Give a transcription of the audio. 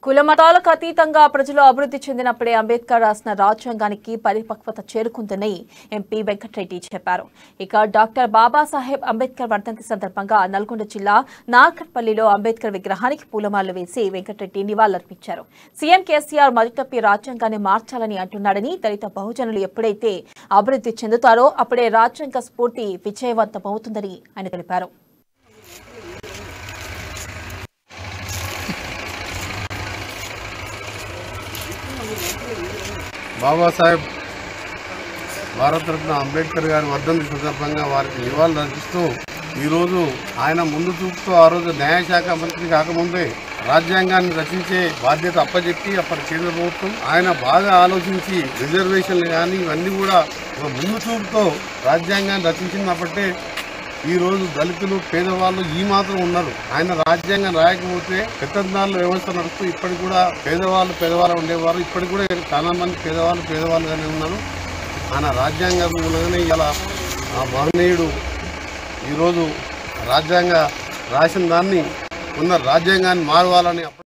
కుల మతాలకు అతీతంగా ప్రజలు అభివృద్ధి చెందినప్పుడే అంబేద్కర్ రాసిన రాజ్యాంగానికి పరిపక్వత చేరుకుందని ఎంపీ వెంకటరెడ్డి చెప్పారు. ఇక డాక్టర్ బాబాసాహెబ్ అంబేద్కర్ వర్ధంతి సందర్భంగా నల్గొండ జిల్లా నాగర్పల్లిలో అంబేద్కర్ విగ్రహానికి పూలమాలలు వేసి వెంకటరెడ్డి నివాళులర్పించారు. సీఎం కేసీఆర్ మదితప్పి రాజ్యాంగాన్ని మార్చాలని అంటున్నాడని, దళిత బహుజనులు ఎప్పుడైతే అభివృద్ధి చెందుతారో అప్పుడే రాజ్యాంగ స్ఫూర్తి విజయవంతమవుతుందని ఆయన తెలిపారు. బాబాసాహెబ్ భారతరత్న అంబేద్కర్ గారి వర్ధంతి సందర్భంగా వారికి నివాళులు అర్పిస్తూ ఈరోజు ఆయన ముందు చూపుతూ ఆ రోజు న్యాయశాఖ మంత్రి కాకముందే రాజ్యాంగాన్ని రచించే బాధ్యత అప్పచెప్పి అప్పటి కేంద్ర ప్రభుత్వం ఆయన బాగా ఆలోచించి రిజర్వేషన్లు కానీ ఇవన్నీ కూడా ఒక ముందు చూపుతో రాజ్యాంగాన్ని రచించినప్పటికే ఈరోజు దళితులు పేదవాళ్ళు ఈ మాత్రం ఉన్నారు. ఆయన రాజ్యాంగం రాయకపోతే పెద్దనాళ్ళ వ్యవస్థ నడుస్తూ ఇప్పటికి కూడా పేదవాళ్ళు ఉండేవారు. ఇప్పటికి కూడా చాలా మంది పేదవాళ్ళుగానే ఉన్నారు. ఆయన రాజ్యాంగం మూలంగానే ఇలా ఆ మహనీయుడు ఈరోజు రాజ్యాంగ రాసిన దాన్ని ఉన్న రాజ్యాంగాన్ని మారవాలని